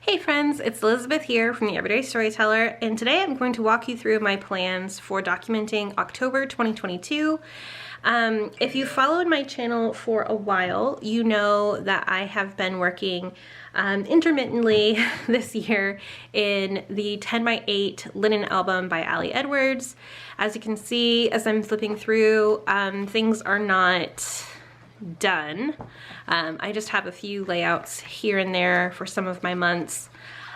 Hey friends, it's Elizabeth here from the Everyday Storyteller, and today I'm going to walk you through my plans for documenting October 2022. If you followed my channel for a while, you know that I have been working intermittently this year in the 10x8 linen album by Ali Edwards. As you can see, as I'm flipping through, things are not done. I just have a few layouts here and there for some of my months.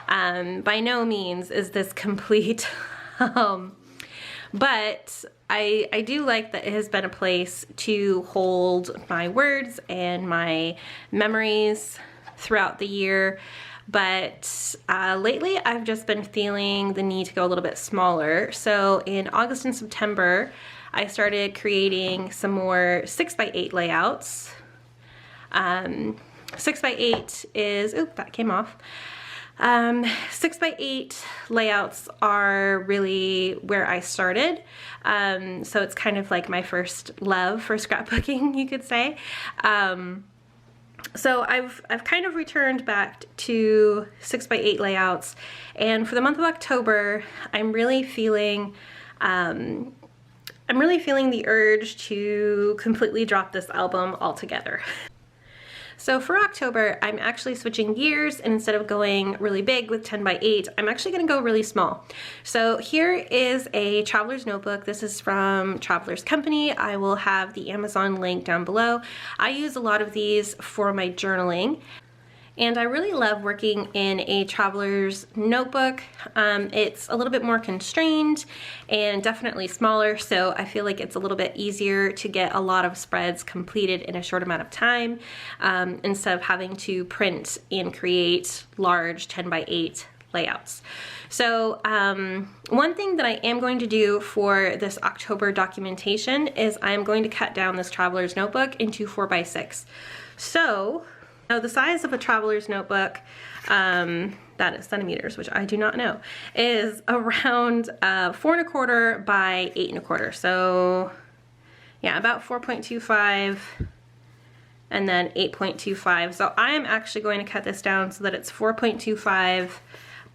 By no means is this complete, but I do like that it has been a place to hold my words and my memories throughout the year. But lately I've just been feeling the need to go a little bit smaller. So in August and September, I started creating some more 6x8 layouts. 6x8 is, oop, that came off. 6x8 layouts are really where I started. So it's kind of like my first love for scrapbooking, you could say. So I've kind of returned back to 6x8 layouts, and for the month of October, I'm really feeling the urge to completely drop this album altogether. So for October, I'm actually switching gears, and instead of going really big with 10x8, I'm actually gonna go really small. So here is a traveler's notebook. This is from Traveler's Company. I will have the Amazon link down below. I use a lot of these for my journaling. And I really love working in a traveler's notebook. It's a little bit more constrained and definitely smaller, so I feel like it's a little bit easier to get a lot of spreads completed in a short amount of time, instead of having to print and create large 10x8 layouts. So one thing that I am going to do for this October documentation is I'm going to cut down this traveler's notebook into 4x6. So now the size of a traveler's notebook, that is centimeters, which I do not know, is around 4¼ by 8¼ So yeah, about 4.25 and then 8.25. So I'm actually going to cut this down so that it's 4.25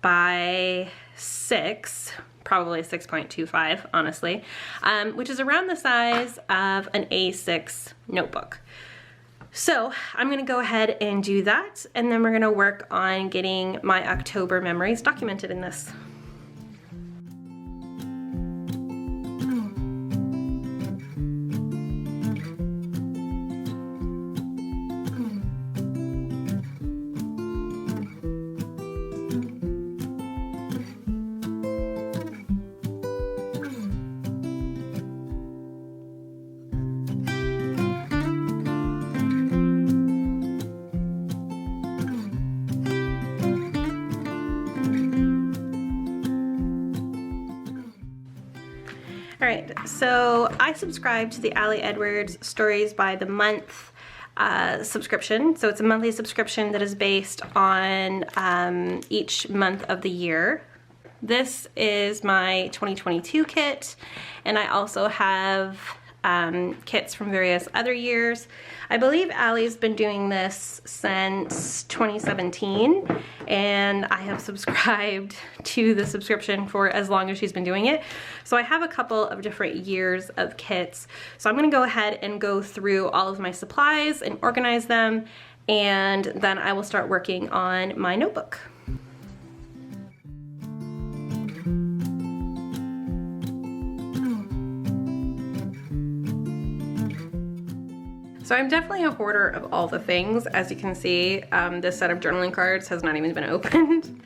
by 6, probably 6.25, honestly, which is around the size of an A6 notebook. So I'm gonna go ahead and do that, and then we're gonna work on getting my October memories documented in this. Alright, so I subscribe to the Ali Edwards Stories by the Month subscription. So it's a monthly subscription that is based on each month of the year. This is my 2022 kit, and I also have kits from various other years. I believe Ali's been doing this since 2017, and I have subscribed to the subscription for as long as she's been doing it. So I have a couple of different years of kits. So I'm gonna go ahead and go through all of my supplies and organize them, and then I will start working on my notebook. So I'm definitely a hoarder of all the things. As you can see, this set of journaling cards has not even been opened.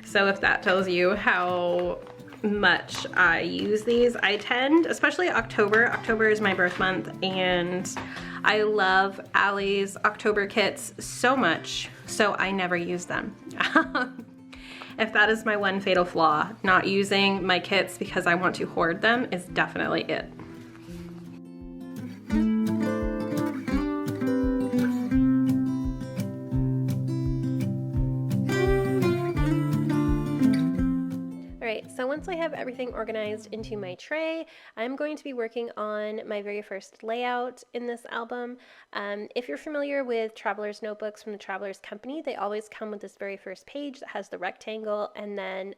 So if that tells you how much I use these, I tend, especially October is my birth month, and I love Ali's October kits so much, so I never use them. If that is my one fatal flaw, not using my kits because I want to hoard them is definitely it. So once I have everything organized into my tray, I'm going to be working on my very first layout in this album. If you're familiar with Traveler's Notebooks from the Traveler's Company, they always come with this very first page that has the rectangle and then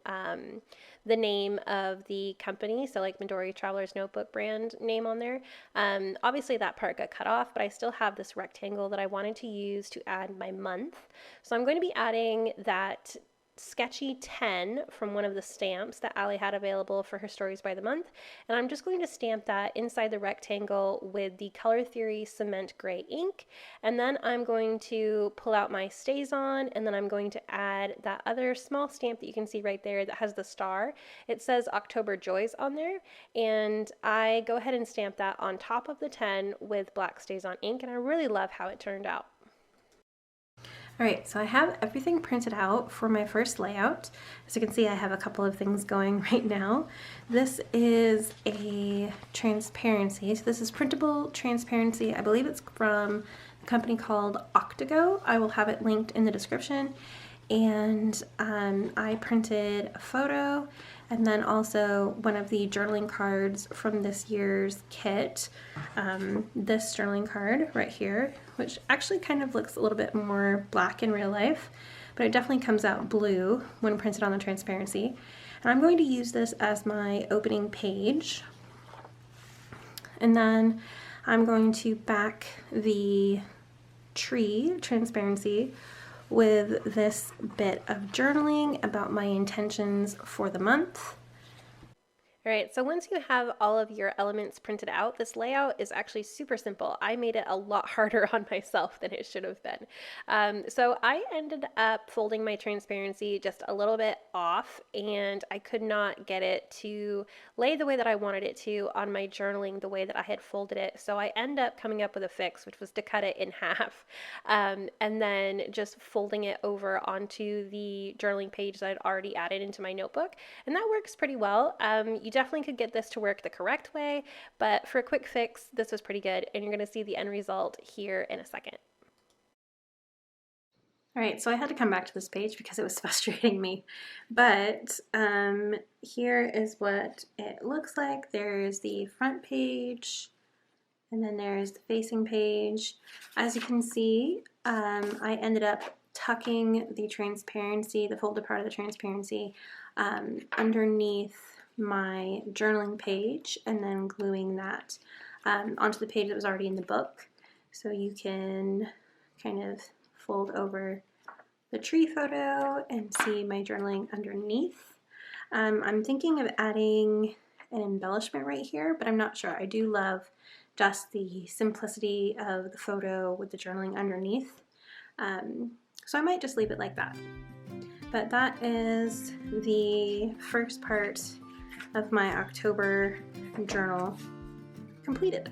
the name of the company, so like Midori Traveler's Notebook brand name on there. Obviously that part got cut off, but I still have this rectangle that I wanted to use to add my month. So I'm going to be adding that sketchy 10 from one of the stamps that Allie had available for her stories by the month, and I'm just going to stamp that inside the rectangle with the Color Theory cement gray ink, and then I'm going to pull out my Staz-on, and then I'm going to add that other small stamp that you can see right there that has the star. It says October Joys on there, and I go ahead and stamp that on top of the 10 with black Staz-on ink, and I really love how it turned out. Alright, so I have everything printed out for my first layout. As you can see, I have a couple of things going right now. This is a transparency. So this is printable transparency. I believe it's from a company called Octago. I will have it linked in the description. And I printed a photo and then also one of the journaling cards from this year's kit. This journaling card right here, which actually kind of looks a little bit more black in real life, but it definitely comes out blue when printed on the transparency. And I'm going to use this as my opening page. And then I'm going to back the tree transparency with this bit of journaling about my intentions for the month. All right, so once you have all of your elements printed out, this layout is actually super simple. I made it a lot harder on myself than it should have been. So I ended up folding my transparency just a little bit off, and I could not get it to lay the way that I wanted it to on my journaling the way that I had folded it. So I ended up coming up with a fix, which was to cut it in half and then just folding it over onto the journaling page that I'd already added into my notebook. And that works pretty well. You definitely could get this to work the correct way, but for a quick fix, this was pretty good, and you're going to see the end result here in a second. All right, so I had to come back to this page because it was frustrating me, but here is what it looks like. There's the front page, and then there's the facing page. As you can see, I ended up tucking the transparency, the folded part of the transparency, underneath my journaling page and then gluing that onto the page that was already in the book. So you can kind of fold over the tree photo and see my journaling underneath. I'm thinking of adding an embellishment right here, but I'm not sure. I do love just the simplicity of the photo with the journaling underneath. So I might just leave it like that. But that is the first part of my October journal completed.